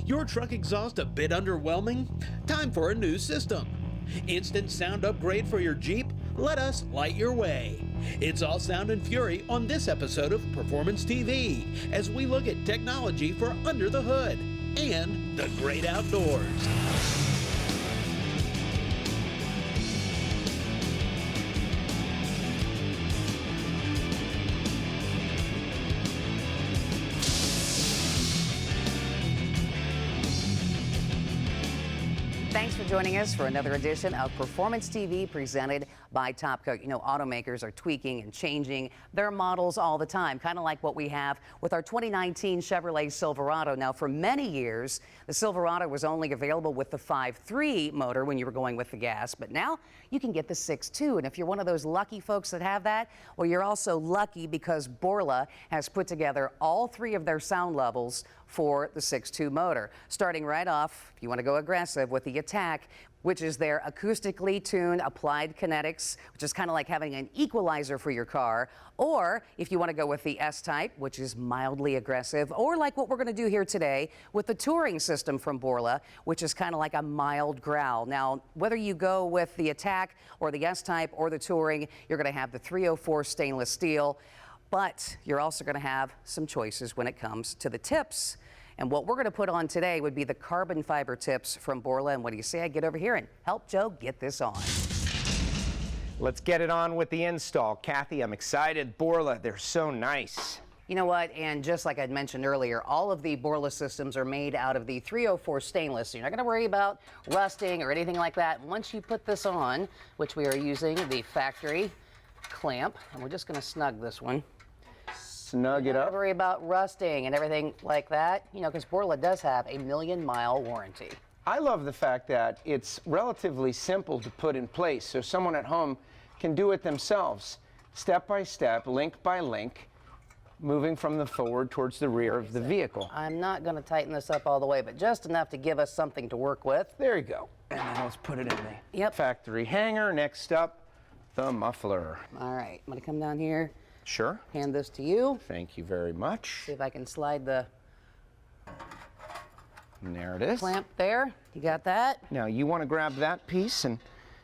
Your truck exhaust a bit underwhelming? Time for a new system. Instant sound upgrade for your Jeep? Let us light your way. It's all sound and fury on this episode of Performance TV as we look at technology for under the hood and the great outdoors. Thanks for joining us for another edition of Performance TV presented by Top Coat. You know, automakers are tweaking and changing their models all the time, kind of like what we have with our 2019 Chevrolet Silverado. Now, for many years, the Silverado was only available with the 5.3 motor when you were going with the gas, but now you can get the 6.2. And if you're one of those lucky folks that have that, well, you're also lucky because Borla has put together all three of their sound levels for the 6.2 motor. Starting right off, if you want to go aggressive with the Attack, which is their acoustically tuned applied kinetics, which is kind of like having an equalizer for your car. Or if you want to go with the S-Type, which is mildly aggressive, or like what we're going to do here today with the Touring system from Borla, which is kind of like a mild growl. Now, whether you go with the Attack or the S-Type or the Touring, you're going to have the 304 stainless steel. But you're also going to have some choices when it comes to the tips. And what we're going to put on today would be the carbon fiber tips from Borla. And what do you say I get over here and help Joe get this on? Let's get it on with the install. Kathy, I'm excited. Borla, they're so nice. You know what? And just like I'd mentioned earlier, all of the Borla systems are made out of the 304 stainless. So you're not going to worry about rusting or anything like that. Once you put this on, which we are using the factory clamp, and we're just going to snug this one. Snug it up. Don't worry about rusting and everything like that, you know, because Borla does have a 1,000,000-mile warranty. I love the fact that it's relatively simple to put in place, so someone at home can do it themselves, step by step, link by link, moving from the forward towards the rear of the vehicle. I'm not going to tighten this up all the way, but just enough to give us something to work with. There you go. And then let's put it in the factory hanger. Next up, the muffler. All right, I'm going to come down here. Sure. Hand this to you. Thank you very much. See if I can slide the there it is. Clamp there. You got that? Now you want to grab that piece and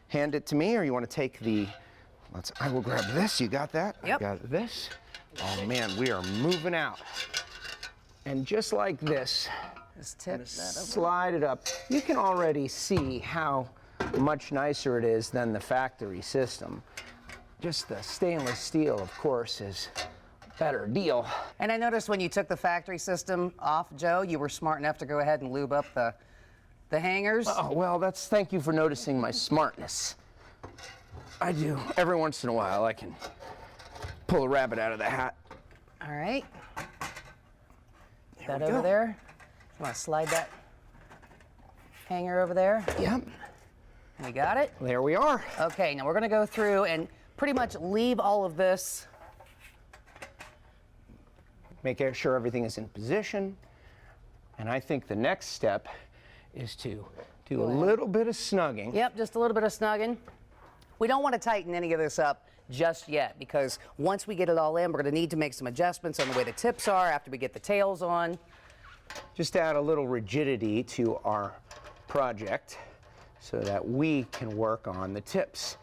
hand it to me, or you want to take the, I will grab this. You got that? Yep. I got this. Oh man, we are moving out. And just like this, slide it up. You can already see how much nicer it is than the factory system. Just the stainless steel, of course, is a better deal. And I noticed when you took the factory system off, Joe, you were smart enough to go ahead and lube up the hangers. Oh, well, thank you for noticing my smartness. I do. Every once in a while, I can pull a rabbit out of the hat. All right. That over there. You want to slide that hanger over there? Yep. We got it? There we are. Okay, now we're going to go through and pretty much leave all of this. Make sure everything is in position. And I think the next step is to do a little bit of snugging. Yep, just a little bit of snugging. We don't want to tighten any of this up just yet because once we get it all in, we're going to need to make some adjustments on the way the tips are after we get the tails on. Just add a little rigidity to our project so that we can work on the tips.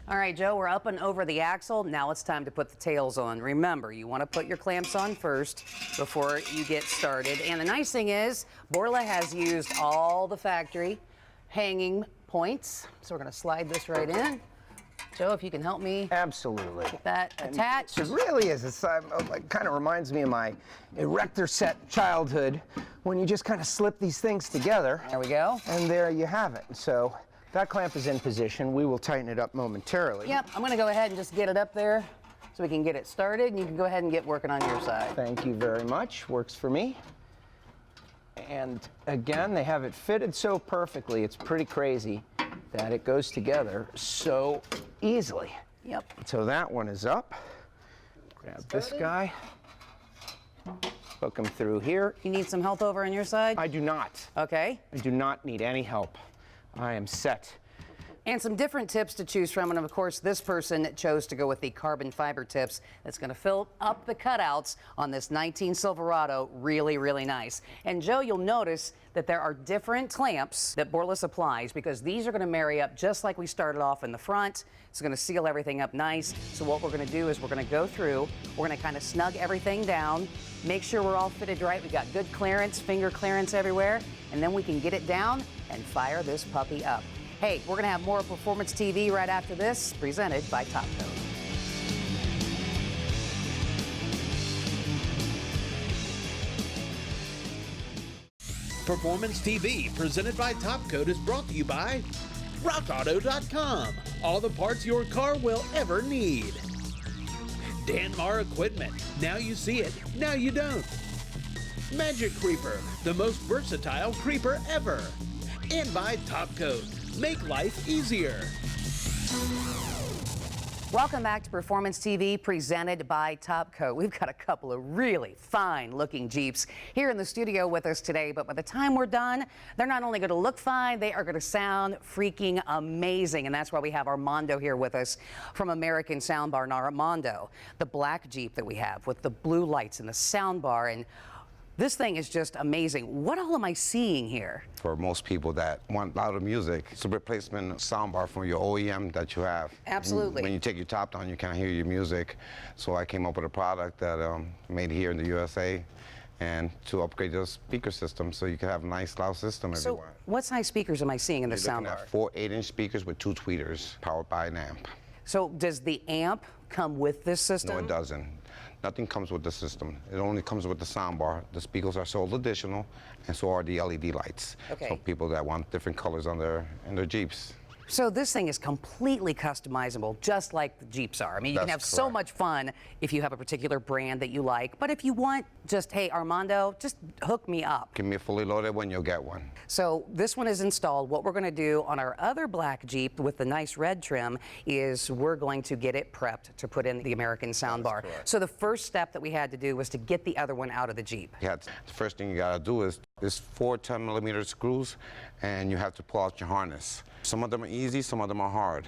All right, Joe, we're up and over the axle. Now it's time to put the tails on. Remember, you want to put your clamps on first before you get started. And the nice thing is, Borla has used all the factory hanging points. So we're going to slide this right in. Joe, if you can help me. Absolutely. Get that attached. It really is. It kind of reminds me of my erector set childhood when you just kind of slip these things together. There we go. And there you have it. So that clamp is in position. We will tighten it up momentarily. Yep, I'm going to go ahead and just get it up there so we can get it started, and you can go ahead and get working on your side. Thank you very much. Works for me. And again, they have it fitted so perfectly, it's pretty crazy that it goes together so easily. Yep. So that one is up. Grab this guy. Hook him through here. You need some help over on your side? I do not. Okay. I do not need any help. I am set. And some different tips to choose from, and of course this person chose to go with the carbon fiber tips. That's going to fill up the cutouts on this 19 Silverado really, really nice. And Joe, you'll notice that there are different clamps that Borla supplies because these are going to marry up just like we started off in the front. It's going to seal everything up nice. So what we're going to do is we're going to go through, we're going to kind of snug everything down, make sure we're all fitted right. We got good clearance, finger clearance everywhere, and then we can get it down and fire this puppy up. Hey, we're going to have more Performance TV right after this, presented by Topcoat. Performance TV, presented by Topcoat, is brought to you by RockAuto.com. All the parts your car will ever need. Danmar Equipment. Now you see it, now you don't. Magic Creeper, the most versatile creeper ever. And by Topcoat. Make life easier. Welcome back to Performance TV, presented by Topcoat. We've got a couple of really fine-looking Jeeps here in the studio with us today, but by the time we're done, they're not only going to look fine, they are going to sound freaking amazing, and that's why we have Armando here with us from American Soundbar. Now, Armando, the black Jeep that we have with the blue lights and the soundbar, and this thing is just amazing. What all am I seeing here? For most people that want louder music, it's a replacement soundbar from your OEM that you have. Absolutely. When you take your top down, you can't hear your music. So I came up with a product that made here in the USA, and to upgrade the speaker system so you can have a nice loud system everywhere. So what size speakers am I seeing in the You're looking soundbar? at 4 8-inch speakers with 2 tweeters powered by an amp. So does the amp come with this system? No, it doesn't. Nothing comes with the system. It only comes with the soundbar. The speakers are sold additional, and so are the LED lights. Okay. So people that want different colors on in their Jeeps. So this thing is completely customizable, just like the Jeeps are. I mean, you can have That's so correct. much fun if you have a particular brand that you like. But if you want just, hey, Armando, just hook me up. Give me a fully loaded one, you'll get one. So this one is installed. What we're going to do on our other black Jeep with the nice red trim is we're going to get it prepped to put in the American soundbar. So the first step that we had to do was to get the other one out of the Jeep. The first thing you gotta do is 4 10mm screws, and you have to pull out your harness. Some of them are easy, some of them are hard.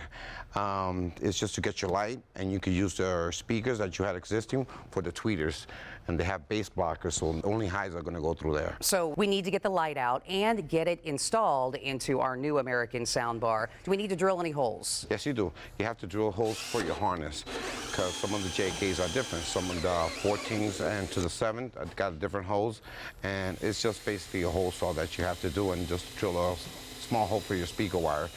It's just to get your light, and you can use the speakers that you had existing for the tweeters, and they have bass blockers, so only highs are gonna go through there. So we need to get the light out and get it installed into our new American soundbar. Do we need to drill any holes? Yes, you do. You have to drill holes for your harness, because some of the JKs are different. Some of the 14s and to the 7th got different holes, and it's just basically a hole saw that you have to do, and just drill a small hole for your speaker wire.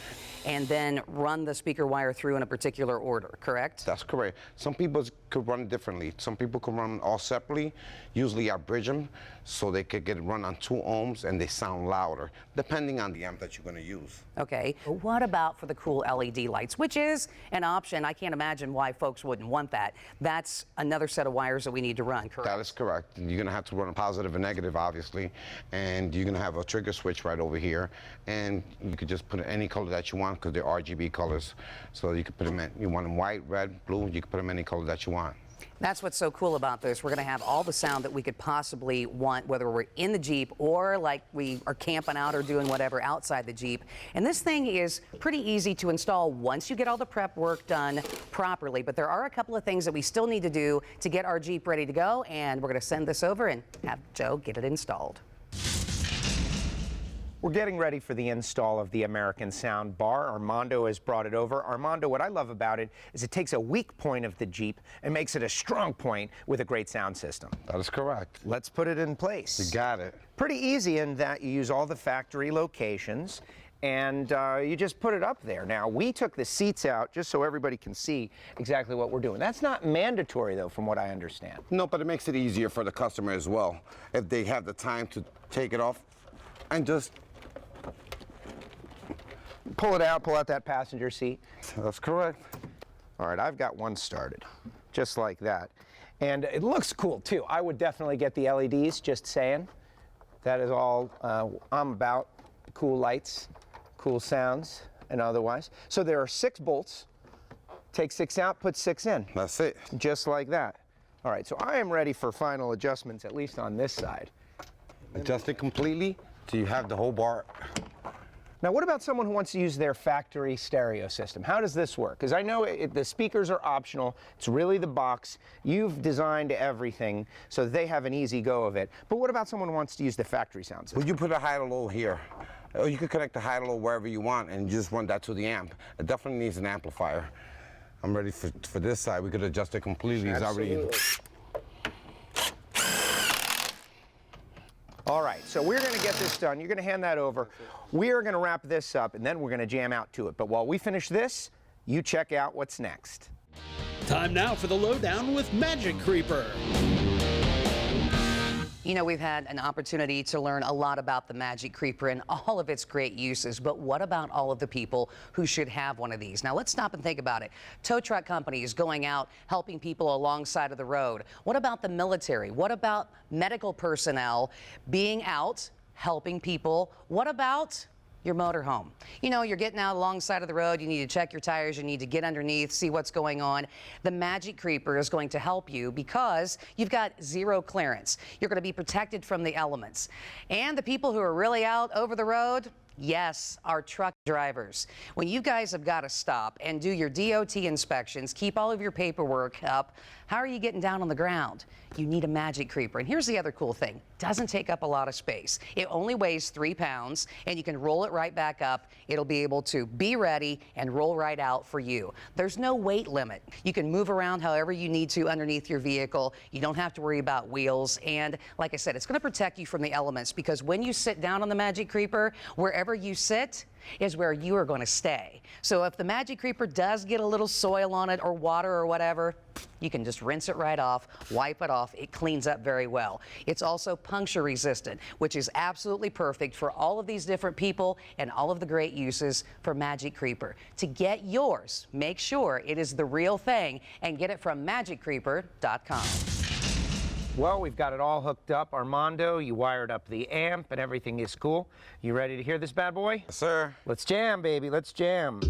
And then run the speaker wire through in a particular order, correct? That's correct. Some people could run it differently. Some people could run all separately. Usually I bridge them so they could get it run on 2 ohms and they sound louder, depending on the amp that you're going to use. Okay. What about for the cool LED lights, which is an option? I can't imagine why folks wouldn't want that. That's another set of wires that we need to run, correct? That is correct. You're going to have to run a positive and negative, obviously, and you're going to have a trigger switch right over here, and you could just put any color that you want because they're RGB colors. So you could put them in, you want them white, red, blue, you can put them any color that you want. That's what's so cool about this. We're going to have all the sound that we could possibly want, whether we're in the Jeep or like we are camping out or doing whatever outside the Jeep. And this thing is pretty easy to install once you get all the prep work done properly. But there are a couple of things that we still need to do to get our Jeep ready to go. And we're going to send this over and have Joe get it installed. We're getting ready for the install of the American Soundbar. Armando has brought it over. Armando, what I love about it is it takes a weak point of the Jeep and makes it a strong point with a great sound system. That is correct. Let's put it in place. You got it. Pretty easy in that you use all the factory locations and you just put it up there. Now, we took the seats out just so everybody can see exactly what we're doing. That's not mandatory, though, from what I understand. No, but it makes it easier for the customer as well, if they have the time to take it off and just Pull it out, pull out that passenger seat. That's correct. All right, I've got one started, just like that. And it looks cool, too. I would definitely get the LEDs, just saying. That is all I'm about, cool lights, cool sounds, and otherwise. So there are 6 bolts. Take 6 out, put 6 in. That's it. Just like that. All right, so I am ready for final adjustments, at least on this side. Adjust it completely till you have the whole bar Now, what about someone who wants to use their factory stereo system? How does this work? Because I know the speakers are optional. It's really the box. You've designed everything so they have an easy go of it. But what about someone who wants to use the factory sound system? Well, you put a high to low here. Or you could connect the high to low wherever you want and just run that to the amp. It definitely needs an amplifier. I'm ready for this side. We could adjust it completely. It's already. All right, so we're going to get this done. You're going to hand that over. We are going to wrap this up, and then we're going to jam out to it. But while we finish this, you check out what's next. Time now for the lowdown with Magic Creeper. You know, we've had an opportunity to learn a lot about the Magic Creeper and all of its great uses, but what about all of the people who should have one of these? Now, let's stop and think about it. Tow truck companies going out, helping people alongside of the road. What about the military? What about medical personnel being out, helping people? What about your motorhome? You know, you're getting out alongside of the road, you need to check your tires, you need to get underneath, see what's going on. The Magic Creeper is going to help you because you've got zero clearance. You're going to be protected from the elements. And the people who are really out over the road, yes, our truck drivers. When you guys have got to stop and do your DOT inspections, keep all of your paperwork up, how are you getting down on the ground? You need a Magic Creeper. And here's the other cool thing. Doesn't take up a lot of space. It only weighs 3 pounds, and you can roll it right back up. It'll be able to be ready and roll right out for you. There's no weight limit. You can move around however you need to underneath your vehicle. You don't have to worry about wheels. And like I said, it's going to protect you from the elements because when you sit down on the Magic Creeper, wherever you sit is where you are going to stay. So if the Magic Creeper does get a little soil on it or water or whatever, you can just rinse it right off, wipe it off. It cleans up very well. It's also puncture resistant, which is absolutely perfect for all of these different people and all of the great uses for Magic Creeper. To get yours, make sure it is the real thing and get it from magiccreeper.com. Well, we've got it all hooked up. Armando, you wired up the amp and everything is cool. You ready to hear this bad boy? Yes, sir. Let's jam, baby. Let's jam.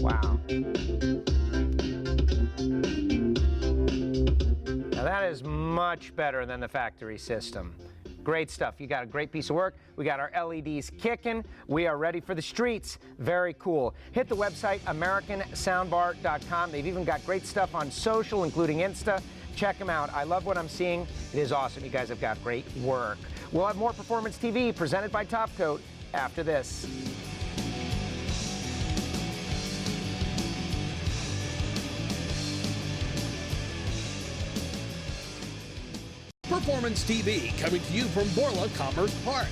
Wow. Now that is much better than the factory system. Great stuff. You got a great piece of work. We got our LEDs kicking. We are ready for the streets. Very cool. Hit the website, AmericanSoundbar.com. They've even got great stuff on social, including Insta. Check them out. I love what I'm seeing. It is awesome. You guys have got great work. We'll have more Performance TV presented by Top Coat after this. Performance TV coming to you from Borla Commerce Park.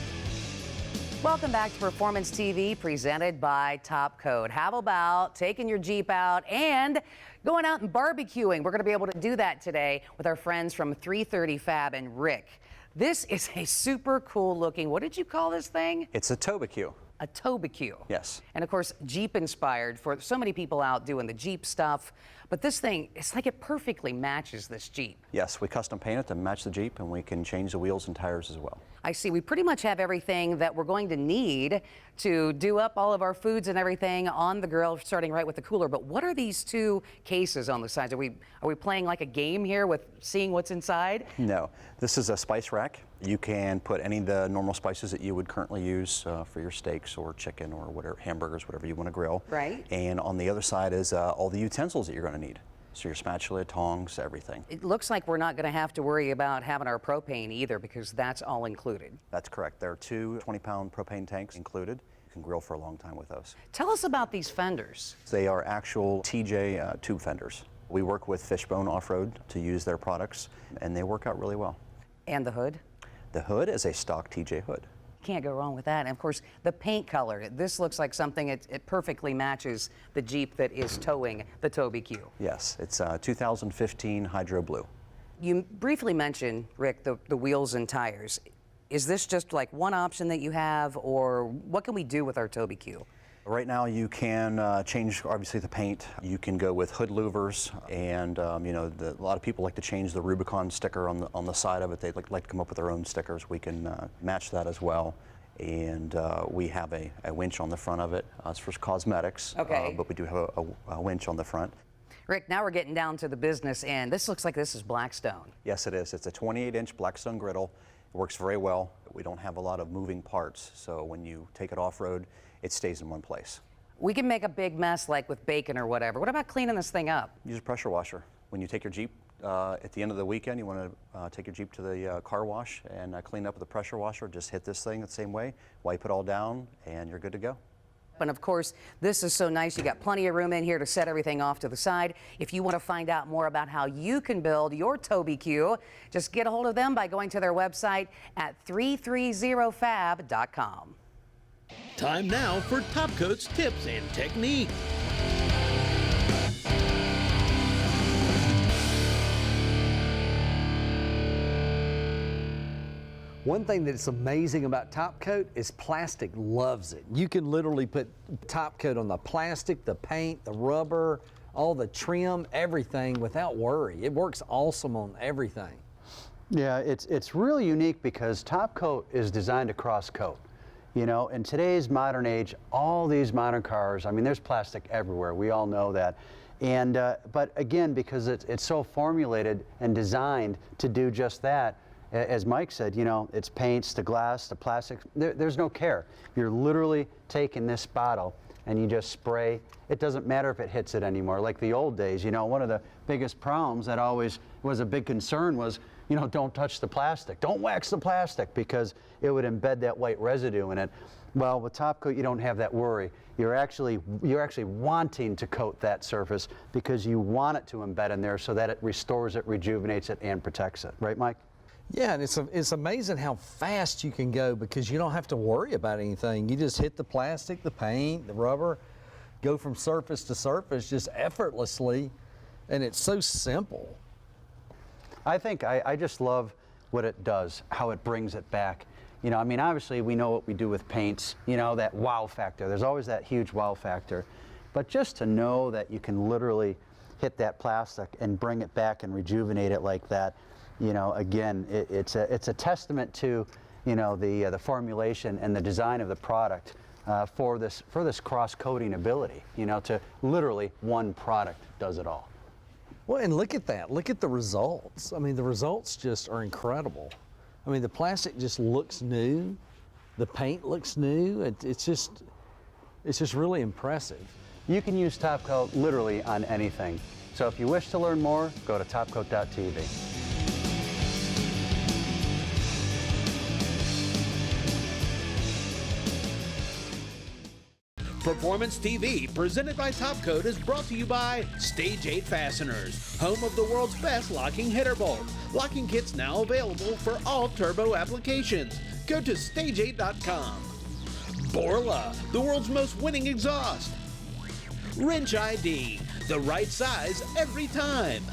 Welcome back to Performance TV presented by Top Coat. How about taking your Jeep out and going out and barbecuing? We're going to be able to do that today with our friends from 330 Fab and Rick. This is a super cool looking, what did you call this thing? It's a tobacue. A tobacue. Yes. And of course, Jeep inspired for so many people out doing the Jeep stuff. But this thing, it's like it perfectly matches this Jeep. Yes, we custom paint it to match the Jeep, and we can change the wheels and tires as well. I see. We pretty much have everything that we're going to need to do up all of our foods and everything on the grill, starting right with the cooler. But what are these two cases on the sides? Are we playing like a game here with seeing what's inside? No, this is a spice rack. You can put any of the normal spices that you would currently use for your steaks or chicken or whatever, hamburgers, whatever you want to grill. Right. And on the other side is all the utensils that you're going to need. So your spatula, tongs, everything. It looks like we're not going to have to worry about having our propane either because that's all included. That's correct. There are 2 20-pound propane tanks included. You can grill for a long time with those. Tell us about these fenders. They are actual TJ tube fenders. We work with Fishbone Off-Road to use their products, and they work out really well. And the hood? The hood is a stock TJ hood. Can't go wrong with that. And of course, the paint color. This looks like something, it perfectly matches the Jeep that is towing the Toby Q. Yes, it's 2015 Hydro Blue. You briefly mentioned, Rick, the wheels and tires. Is this just like one option that you have, or what can we do with our Toby Q? Right now you can change, obviously, the paint. You can go with hood louvers, and you know, a lot of people like to change the Rubicon sticker on the side of it. They like to come up with their own stickers. We can match that as well. And we have a winch on the front of it. It's for cosmetics, okay. But we do have a winch on the front. Rick, now we're getting down to the business end. This looks like this is Blackstone. Yes, it is. It's a 28-inch Blackstone griddle. It works very well. We don't have a lot of moving parts, so when you take it off-road, it stays in one place. We can make a big mess like with bacon or whatever. What about cleaning this thing up? Use a pressure washer. When you take your Jeep at the end of the weekend, you want to take your Jeep to the car wash and clean up with a pressure washer. Just hit this thing the same way, wipe it all down, and you're good to go. And of course, this is so nice. You got plenty of room in here to set everything off to the side. If you want to find out more about how you can build your TobyQ, just get a hold of them by going to their website at 330fab.com. Time now for Topcoat's tips and technique. One thing that's amazing about Top Coat is plastic loves it. You can literally put Top Coat on the plastic, the paint, the rubber, all the trim, everything without worry. It works awesome on everything. Yeah, it's really unique because Top Coat is designed to cross coat. You know, in today's modern age, all these modern cars, I mean, there's plastic everywhere. We all know that. And, but again, because it's so formulated and designed to do just that, as Mike said, you know, it's paints, the glass, the plastic, there's no care. You're literally taking this bottle and you just spray. It doesn't matter if it hits it anymore. Like the old days, you know, one of the biggest problems that always was a big concern was, you know, don't touch the plastic. Don't wax the plastic because it would embed that white residue in it. Well, with Top Coat, you don't have that worry. You're actually wanting to coat that surface because you want it to embed in there so that it restores it, rejuvenates it, and protects it. Right, Mike? Yeah, and it's amazing how fast you can go because you don't have to worry about anything. You just hit the plastic, the paint, the rubber, go from surface to surface just effortlessly, and it's so simple. I think I just love what it does, how it brings it back. You know, I mean, obviously we know what we do with paints, you know, that wow factor. There's always that huge wow factor. But just to know that you can literally hit that plastic and bring it back and rejuvenate it like that, you know, again, it's a testament to, you know, the formulation and the design of the product for this cross-coating ability, you know, to literally one product does it all. Well, and look at that. Look at the results. I mean, the results just are incredible. I mean, the plastic just looks new. The paint looks new. It's just really impressive. You can use Top Coat literally on anything. So if you wish to learn more, go to topcoat.tv. Performance TV, presented by Topcoat, is brought to you by Stage 8 Fasteners, home of the world's best locking header bolt. Locking kits now available for all turbo applications. Go to stage8.com. Borla, the world's most winning exhaust. Wrench ID, the right size every time.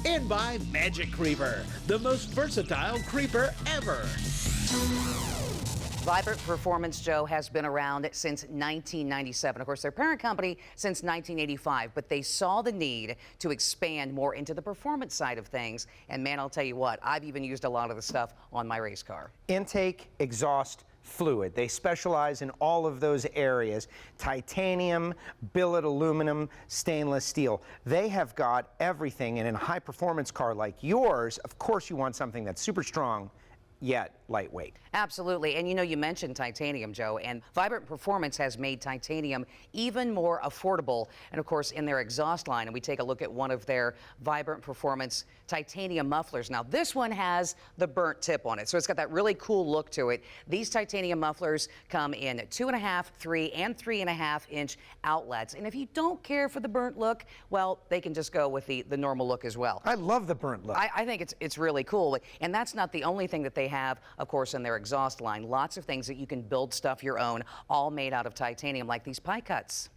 And by Magic Creeper, the most versatile creeper ever. Vibrant Performance, Joe, has been around since 1997. Of course, their parent company since 1985, but they saw the need to expand more into the performance side of things. And man, I'll tell you what, I've even used a lot of the stuff on my race car. Intake, exhaust, fluid. They specialize in all of those areas. Titanium, billet aluminum, stainless steel. They have got everything, and in a high performance car like yours, of course you want something that's super strong, yet lightweight. Absolutely. And you know, you mentioned titanium, Joe, and Vibrant Performance has made titanium even more affordable. And of course, in their exhaust line, and we take a look at one of their Vibrant Performance titanium mufflers. Now, this one has the burnt tip on it, so it's got that really cool look to it. These titanium mufflers come in 2.5, 3, and 3.5 inch outlets. And if you don't care for the burnt look, well, they can just go with the normal look as well. I love the burnt look. I think it's really cool. And that's not the only thing that they have, of course, in their exhaust line. Lots of things that you can build stuff your own, all made out of titanium, like these pie cuts.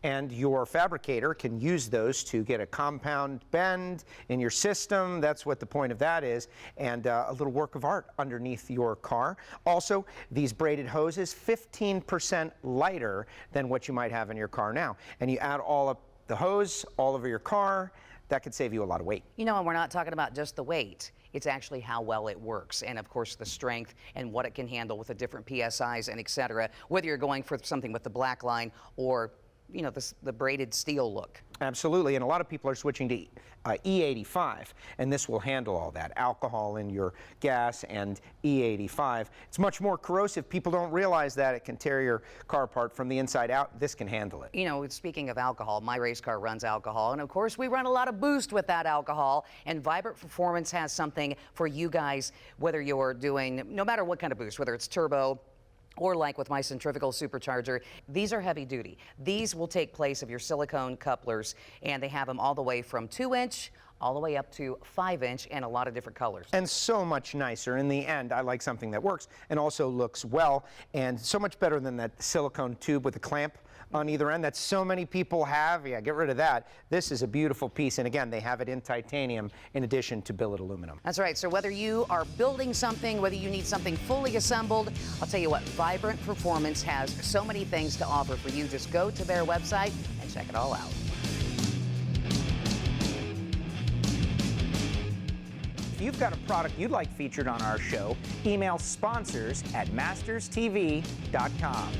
And your fabricator can use those to get a compound bend in your system. That's what the point of that is. And a little work of art underneath your car. Also, these braided hoses, 15% lighter than what you might have in your car now. And you add all of the hose all over your car, that could save you a lot of weight. You know, and we're not talking about just the weight. It's actually how well it works, and of course the strength and what it can handle with the different PSIs and etc. Whether you're going for something with the black line or you know, the braided steel look. Absolutely, and a lot of people are switching to E85, and this will handle all that. Alcohol in your gas and E85. It's much more corrosive. People don't realize that. It can tear your car apart from the inside out. This can handle it. You know, speaking of alcohol, my race car runs alcohol, and of course we run a lot of boost with that alcohol, and Vibrant Performance has something for you guys, whether you're doing, no matter what kind of boost, whether it's turbo, or like with my centrifugal supercharger, these are heavy duty. These will take place of your silicone couplers, and they have them all the way from 2-inch all the way up to 5-inch and a lot of different colors. And so much nicer. In the end, I like something that works and also looks well, and so much better than that silicone tube with a clamp on either end that so many people have. Yeah, get rid of that. This is a beautiful piece, and again, they have it in titanium in addition to billet aluminum. That's right. So whether you are building something, whether you need something fully assembled, I'll tell you what, Vibrant Performance has so many things to offer for you. Just go to their website and check it all out. If you've got a product you'd like featured on our show, email sponsors@masterstv.com.